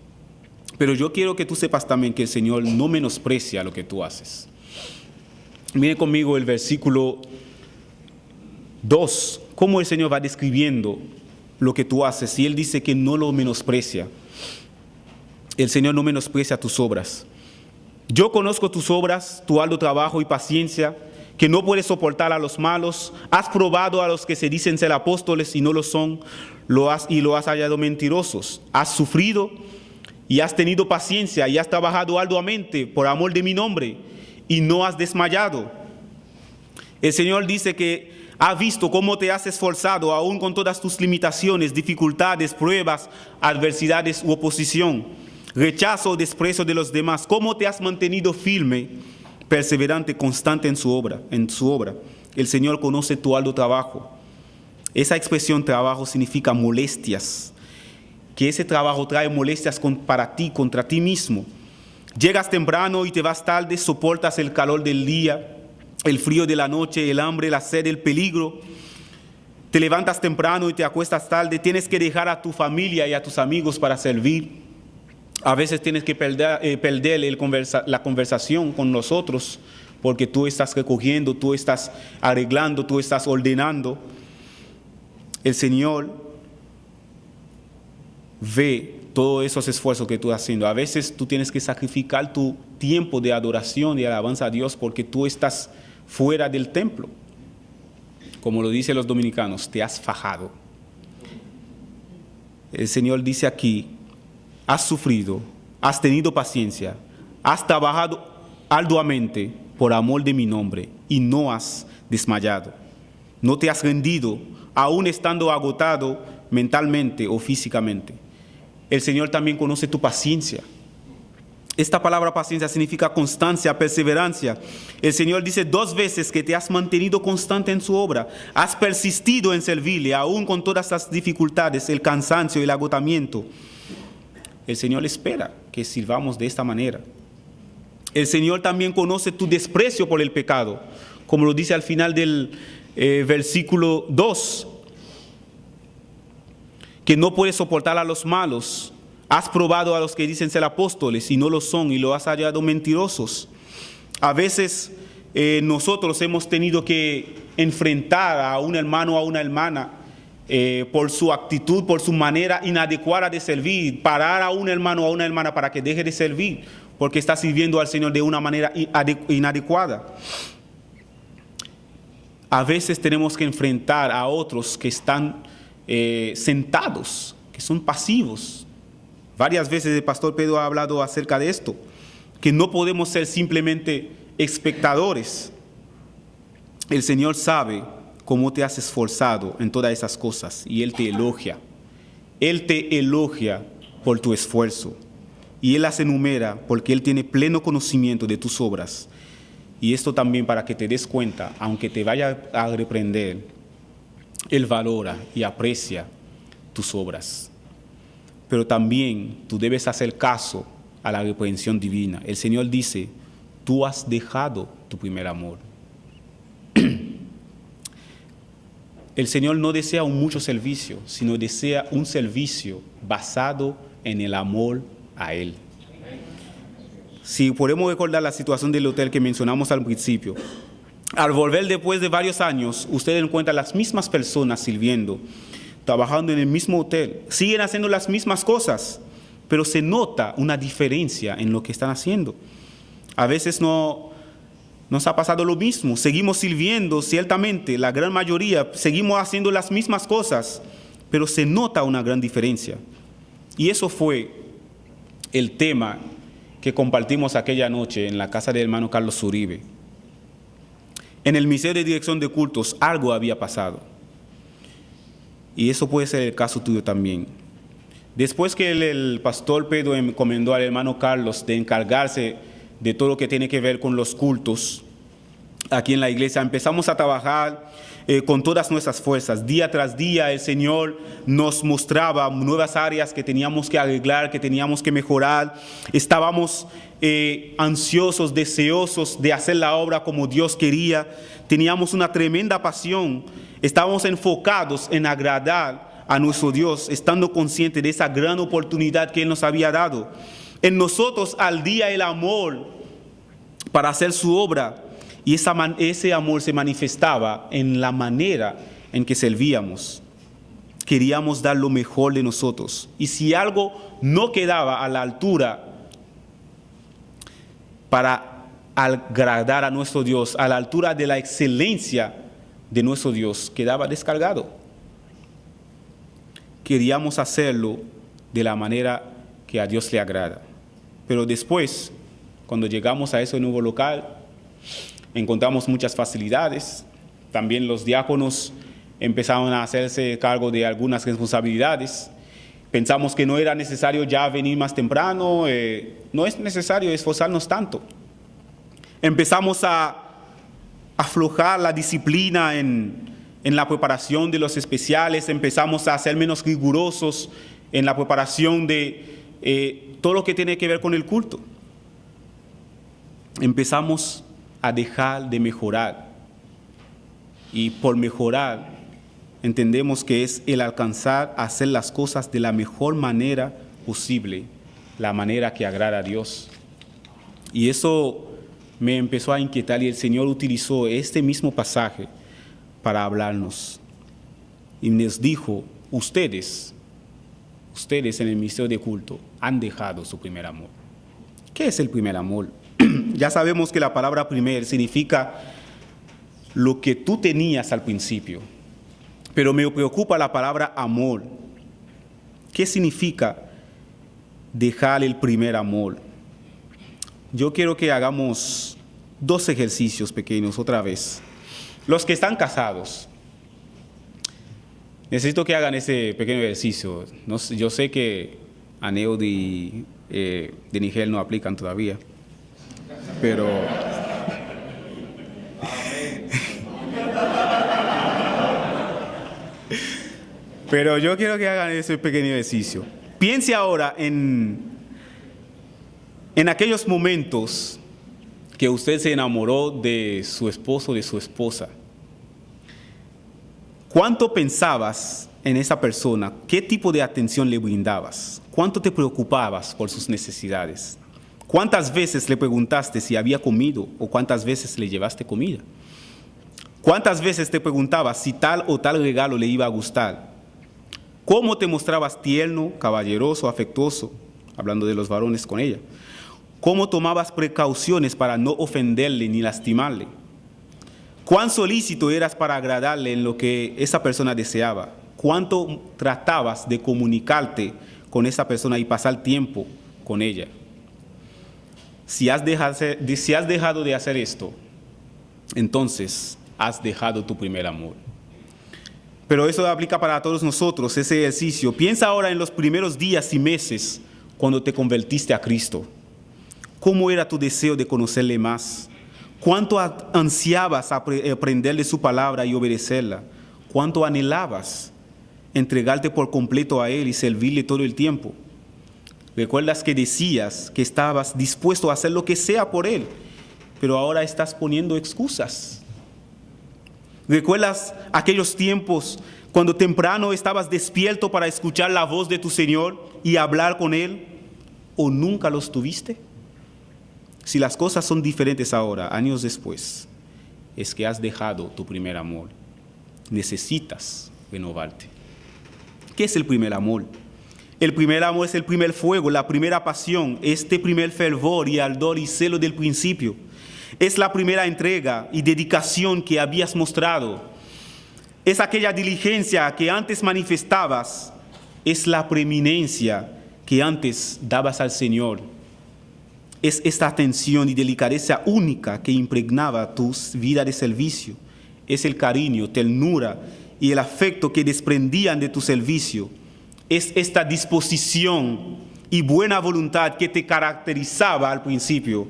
Pero yo quiero que tú sepas también que el Señor no menosprecia lo que tú haces. Mire conmigo el versículo 2, cómo el Señor va describiendo lo que tú haces, y Él dice que no lo menosprecia. El Señor no menosprecia tus obras. Yo conozco tus obras, tu arduo trabajo y paciencia, que no puedes soportar a los malos. Has probado a los que se dicen ser apóstoles y no lo son, lo has hallado mentirosos. Has sufrido y has tenido paciencia, y has trabajado arduamente por amor de mi nombre, y no has desmayado. El Señor dice que ha visto cómo te has esforzado, aún con todas tus limitaciones, dificultades, pruebas, adversidades u oposición, rechazo o desprecio de los demás, cómo te has mantenido firme, perseverante, constante en su obra. El Señor conoce tu arduo trabajo. Esa expresión trabajo significa molestias, que ese trabajo trae molestias para ti, contra ti mismo. Llegas temprano y te vas tarde, soportas el calor del día, el frío de la noche, el hambre, la sed, el peligro. Te levantas temprano y te acuestas tarde, tienes que dejar a tu familia y a tus amigos para servir. A veces tienes que perder la conversación con nosotros, porque tú estás recogiendo, tú estás arreglando, tú estás ordenando. El Señor ve todos esos esfuerzos que tú estás haciendo. A veces tú tienes que sacrificar tu tiempo de adoración y alabanza a Dios, porque tú estás fuera del templo. Como lo dicen los dominicanos, te has fajado. El Señor dice aquí: has sufrido, has tenido paciencia, has trabajado arduamente por amor de mi nombre, y no has desmayado. No te has rendido, aún estando agotado mentalmente o físicamente. El Señor también conoce tu paciencia. Esta palabra paciencia significa constancia, perseverancia. El Señor dice 2 veces que te has mantenido constante en su obra. Has persistido en servirle, aún con todas las dificultades, el cansancio y el agotamiento. El Señor espera que sirvamos de esta manera. El Señor también conoce tu desprecio por el pecado, como lo dice al final del versículo 2, que no puedes soportar a los malos. Has probado a los que dicen ser apóstoles y no lo son, y lo has hallado mentirosos. A veces nosotros hemos tenido que enfrentar a un hermano o a una hermana por su actitud, por su manera inadecuada de servir, parar a un hermano o a una hermana para que deje de servir, porque está sirviendo al Señor de una manera inadecuada. A veces tenemos que enfrentar a otros que están sentados, que son pasivos. Varias veces el pastor Pedro ha hablado acerca de esto, que no podemos ser simplemente espectadores. El Señor sabe cómo te has esforzado en todas esas cosas y Él te elogia. Él te elogia por tu esfuerzo y Él las enumera porque Él tiene pleno conocimiento de tus obras. Y esto también para que te des cuenta, aunque te vaya a reprender, Él valora y aprecia tus obras. Pero también tú debes hacer caso a la reprensión divina. El Señor dice, tú has dejado tu primer amor. El Señor no desea un mucho servicio, sino desea un servicio basado en el amor a Él. Si podemos recordar la situación del hotel que mencionamos al principio, al volver después de varios años, usted encuentra las mismas personas sirviendo, trabajando en el mismo hotel, siguen haciendo las mismas cosas, pero se nota una diferencia en lo que están haciendo. A veces nos ha pasado lo mismo, seguimos sirviendo, ciertamente, la gran mayoría, seguimos haciendo las mismas cosas, pero se nota una gran diferencia. Y eso fue el tema que compartimos aquella noche en la casa del hermano Carlos Uribe. En el Ministerio de Dirección de Cultos algo había pasado. Y eso puede ser el caso tuyo también. Después que el pastor Pedro encomendó al hermano Carlos de encargarse de todo lo que tiene que ver con los cultos aquí en la iglesia, empezamos a trabajar con todas nuestras fuerzas. Día tras día el Señor nos mostraba nuevas áreas que teníamos que arreglar, que teníamos que mejorar. Estábamos ansiosos, deseosos de hacer la obra como Dios quería. Teníamos una tremenda pasión. Estábamos enfocados en agradar a nuestro Dios, estando conscientes de esa gran oportunidad que Él nos había dado. En nosotros ardía el amor para hacer su obra y ese amor se manifestaba en la manera en que servíamos. Queríamos dar lo mejor de nosotros y si algo no quedaba a la altura para agradar a nuestro Dios, a la altura de la excelencia de nuestro Dios, quedaba descargado. Queríamos hacerlo de la manera que a Dios le agrada. Pero después, cuando llegamos a ese nuevo local, encontramos muchas facilidades. También los diáconos empezaron a hacerse cargo de algunas responsabilidades. Pensamos que no era necesario ya venir más temprano, no es necesario esforzarnos tanto. Empezamos a aflojar la disciplina en la preparación de los especiales, empezamos a ser menos rigurosos en la preparación de todo lo que tiene que ver con el culto. Empezamos a dejar de mejorar y por mejorar entendemos que es el alcanzar a hacer las cosas de la mejor manera posible, la manera que agrada a Dios. Y eso me empezó a inquietar y el Señor utilizó este mismo pasaje para hablarnos. Y nos dijo, ustedes en el ministerio de culto han dejado su primer amor. ¿Qué es el primer amor? Ya sabemos que la palabra primer significa lo que tú tenías al principio. Pero me preocupa la palabra amor. ¿Qué significa dejar el primer amor? Yo quiero que hagamos 2 ejercicios pequeños otra vez. Los que están casados, necesito que hagan ese pequeño ejercicio. Yo sé que Aneo de Nigel no aplican todavía, pero yo quiero que hagan ese pequeño ejercicio. Piense ahora en aquellos momentos que usted se enamoró de su esposo o de su esposa. ¿Cuánto pensabas en esa persona? ¿Qué tipo de atención le brindabas? ¿Cuánto te preocupabas por sus necesidades? ¿Cuántas veces le preguntaste si había comido o cuántas veces le llevaste comida? ¿Cuántas veces te preguntabas si tal o tal regalo le iba a gustar? ¿Cómo te mostrabas tierno, caballeroso, afectuoso? Hablando de los varones con ella. ¿Cómo tomabas precauciones para no ofenderle ni lastimarle? ¿Cuán solícito eras para agradarle en lo que esa persona deseaba? ¿Cuánto tratabas de comunicarte con esa persona y pasar tiempo con ella? Si has dejado de hacer esto, entonces has dejado tu primer amor. Pero eso aplica para todos nosotros, ese ejercicio. Piensa ahora en los primeros días y meses cuando te convertiste a Cristo. ¿Cómo era tu deseo de conocerle más? ¿Cuánto ansiabas aprender de su palabra y obedecerla? ¿Cuánto anhelabas entregarte por completo a Él y servirle todo el tiempo? ¿Recuerdas que decías que estabas dispuesto a hacer lo que sea por Él, pero ahora estás poniendo excusas? ¿Recuerdas aquellos tiempos cuando temprano estabas despierto para escuchar la voz de tu Señor y hablar con Él, o nunca los tuviste? Si las cosas son diferentes ahora, años después, es que has dejado tu primer amor. Necesitas renovarte. ¿Qué es el primer amor? El primer amor es el primer fuego, la primera pasión, este primer fervor y ardor y celo del principio. Es la primera entrega y dedicación que habías mostrado. Es aquella diligencia que antes manifestabas. Es la preeminencia que antes dabas al Señor. Es esta atención y delicadeza única que impregnaba tu vida de servicio. Es el cariño, ternura y el afecto que desprendían de tu servicio. Es esta disposición y buena voluntad que te caracterizaba al principio.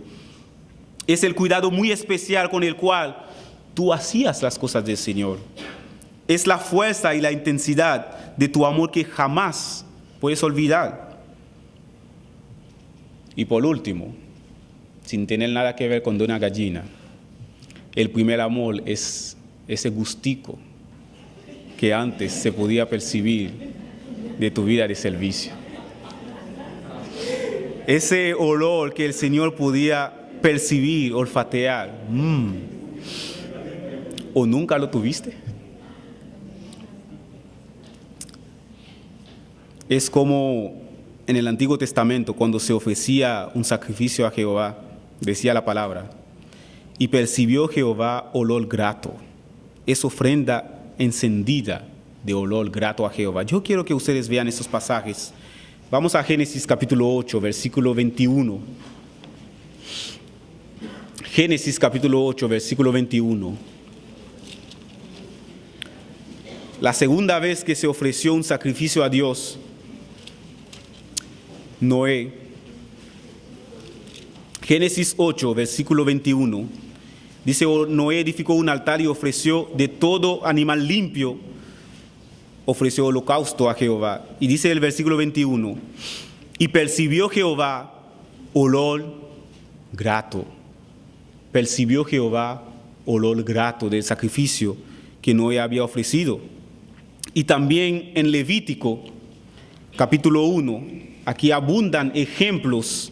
Es el cuidado muy especial con el cual tú hacías las cosas del Señor. Es la fuerza y la intensidad de tu amor que jamás puedes olvidar. Y por último, sin tener nada que ver con Dona Gallina, el primer amor es ese gustico que antes se podía percibir de tu vida de servicio. Ese olor que el Señor podía percibir, olfatear. ¿O nunca lo tuviste? Es como en el Antiguo Testamento, cuando se ofrecía un sacrificio a Jehová, decía la palabra, y percibió Jehová olor grato. Es ofrenda encendida de olor grato a Jehová. Yo quiero que ustedes vean esos pasajes. Vamos a Génesis capítulo 8, versículo 21. Génesis capítulo 8, versículo 21. La segunda vez que se ofreció un sacrificio a Dios, Noé. Génesis 8, versículo 21. Dice, Noé edificó un altar y ofreció de todo animal limpio, ofreció holocausto a Jehová. Y dice el versículo 21, y percibió Jehová olor grato. Percibió Jehová olor grato del sacrificio que Noé había ofrecido. Y también en Levítico, capítulo 1, aquí abundan ejemplos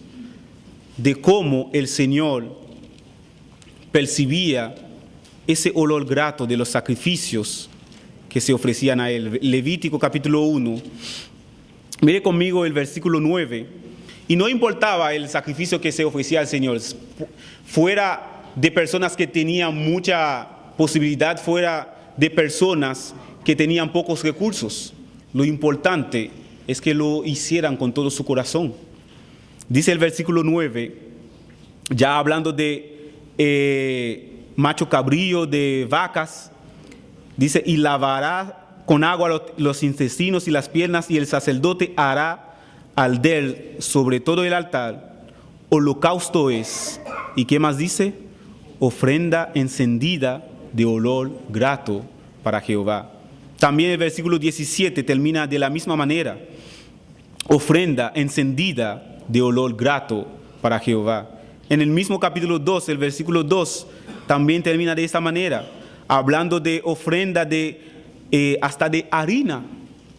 de cómo el Señor percibía ese olor grato de los sacrificios que se ofrecían a Él. Levítico capítulo 1, mire conmigo el versículo 9. Y no importaba el sacrificio que se ofrecía al Señor, fuera de personas que tenían mucha posibilidad, fuera de personas que tenían pocos recursos. Lo importante es que lo hicieran con todo su corazón. Dice el versículo 9, ya hablando de macho cabrío, de vacas, dice, y lavará con agua los intestinos y las piernas, y el sacerdote hará alder sobre todo el altar. Holocausto es, ¿y qué más dice? Ofrenda encendida de olor grato para Jehová. También el versículo 17 termina de la misma manera. Ofrenda encendida de olor grato para Jehová. En el mismo capítulo 2, el versículo 2, también termina de esta manera, hablando de ofrenda hasta de harina.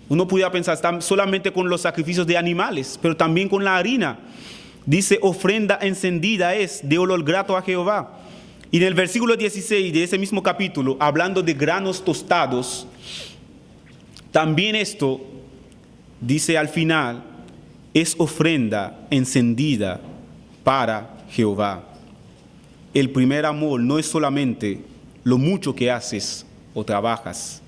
Uno pudiera pensar solamente con los sacrificios de animales, pero también con la harina. Dice, ofrenda encendida es de olor grato a Jehová. Y en el versículo 16 de ese mismo capítulo, hablando de granos tostados, también esto dice al final, es ofrenda encendida para Jehová. El primer amor no es solamente lo mucho que haces o trabajas.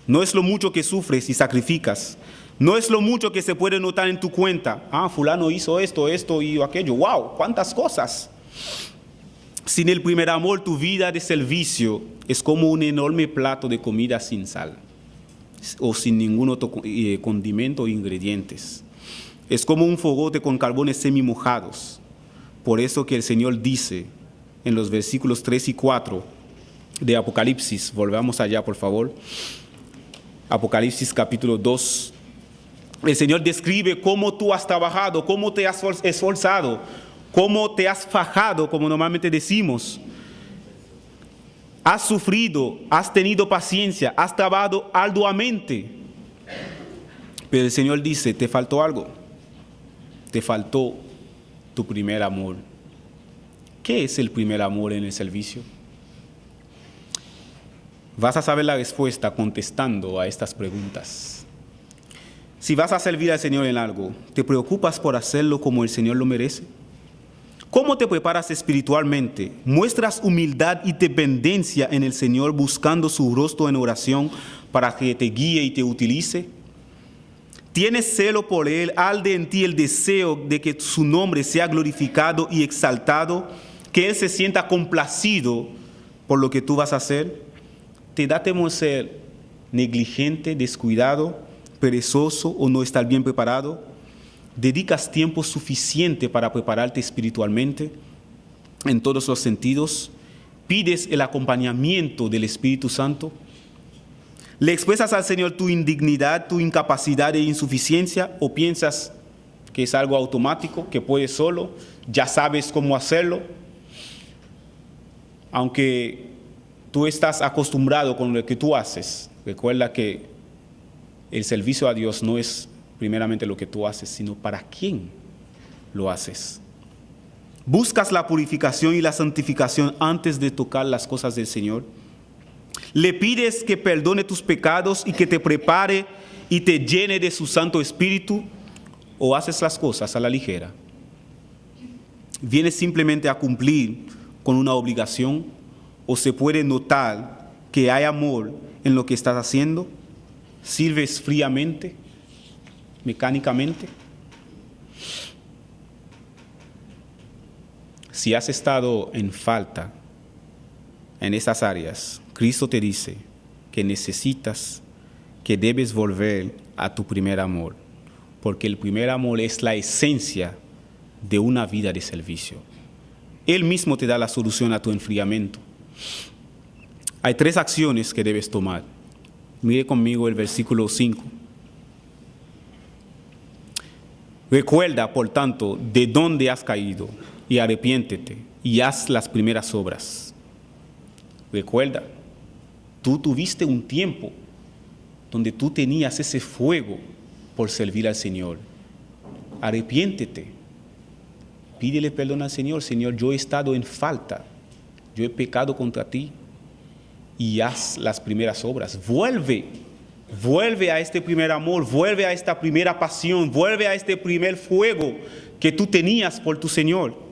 No es lo mucho que sufres y sacrificas. No es lo mucho que se puede notar en tu cuenta. Ah, fulano hizo esto, esto y aquello. ¡Wow! ¡Cuántas cosas! Sin el primer amor, tu vida de servicio es como un enorme plato de comida sin sal o sin ningún otro condimento o ingredientes. Es como un fogote con carbones semi-mojados. Por eso que el Señor dice en los versículos 3 y 4 de Apocalipsis, volvamos allá por favor, Apocalipsis capítulo 2, el Señor describe cómo tú has trabajado, cómo te has esforzado, cómo te has fajado, como normalmente decimos. Has sufrido, has tenido paciencia, has trabajado arduamente. Pero el Señor dice, te faltó algo. Te faltó tu primer amor. ¿Qué es el primer amor en el servicio? Vas a saber la respuesta contestando a estas preguntas. Si vas a servir al Señor en algo, ¿te preocupas por hacerlo como el Señor lo merece? ¿Cómo te preparas espiritualmente? ¿Muestras humildad y dependencia en el Señor buscando su rostro en oración para que te guíe y te utilice? ¿Tienes celo por Él? ¿Arde en ti el deseo de que su nombre sea glorificado y exaltado? ¿Que Él se sienta complacido por lo que tú vas a hacer? ¿Te da temor ser negligente, descuidado, perezoso o no estar bien preparado? ¿Dedicas tiempo suficiente para prepararte espiritualmente en todos los sentidos? ¿Pides el acompañamiento del Espíritu Santo? ¿Le expresas al Señor tu indignidad, tu incapacidad e insuficiencia? ¿O piensas que es algo automático, que puedes solo, ya sabes cómo hacerlo? Aunque tú estás acostumbrado con lo que tú haces, recuerda que el servicio a Dios no es primeramente lo que tú haces, sino para quién lo haces. ¿Buscas la purificación y la santificación antes de tocar las cosas del Señor? ¿Le pides que perdone tus pecados y que te prepare y te llene de su Santo Espíritu? ¿O haces las cosas a la ligera? ¿Vienes simplemente a cumplir con una obligación? ¿O se puede notar que hay amor en lo que estás haciendo? ¿Sirves fríamente? ¿Mecánicamente? Si has estado en falta en esas áreas, Cristo te dice que necesitas, que debes volver a tu primer amor, porque el primer amor es la esencia de una vida de servicio. Él mismo te da la solución a tu enfriamiento. Hay 3 acciones que debes tomar. Mire conmigo el versículo 5. Recuerda, por tanto, de dónde has caído y arrepiéntete y haz las primeras obras. Recuerda, tú tuviste un tiempo donde tú tenías ese fuego por servir al Señor. Arrepiéntete. Pídele perdón al Señor. Señor, yo he estado en falta. Yo he pecado contra ti. Y haz las primeras obras. Vuelve a este primer amor, vuelve a esta primera pasión, vuelve a este primer fuego que tú tenías por tu Señor.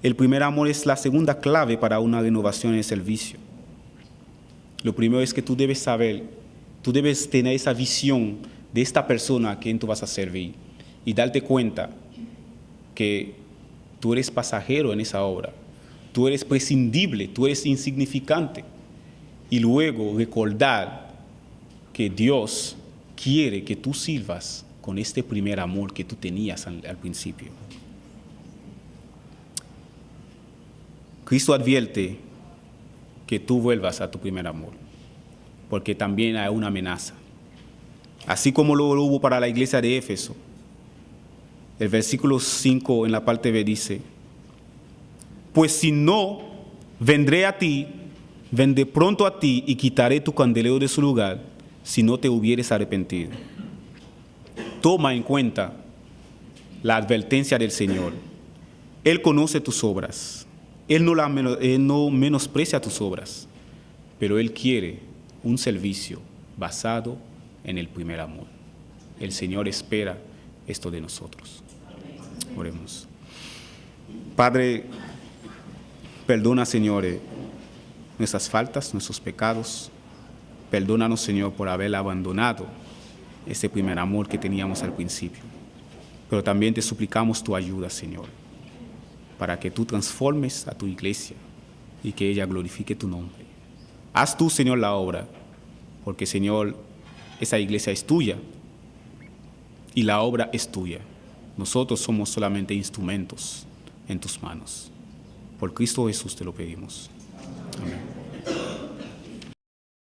El primer amor es la segunda clave para una renovación en el servicio. Lo primero es que tú debes saber, tú debes tener esa visión de esta persona a quien tú vas a servir y darte cuenta que tú eres pasajero en esa obra, tú eres prescindible, tú eres insignificante. Y luego recordar que Dios quiere que tú sirvas con este primer amor que tú tenías al principio. Cristo advierte que tú vuelvas a tu primer amor, porque también hay una amenaza. Así como lo hubo para la iglesia de Éfeso. El versículo 5 en la parte B dice, pues si no, vendré pronto a ti y quitaré tu candelero de su lugar si no te hubieres arrepentido. Toma en cuenta la advertencia del Señor. Él conoce tus obras. Él no menosprecia tus obras, pero Él quiere un servicio basado en el primer amor. El Señor espera esto de nosotros. Oremos. Padre, perdona, Señor, nuestras faltas, nuestros pecados. Perdónanos, Señor, por haber abandonado ese primer amor que teníamos al principio. Pero también te suplicamos tu ayuda, Señor, para que tú transformes a tu iglesia y que ella glorifique tu nombre. Haz tú, Señor, la obra, porque, Señor, esa iglesia es tuya y la obra es tuya. Nosotros somos solamente instrumentos en tus manos. Por Cristo Jesús te lo pedimos. Amén.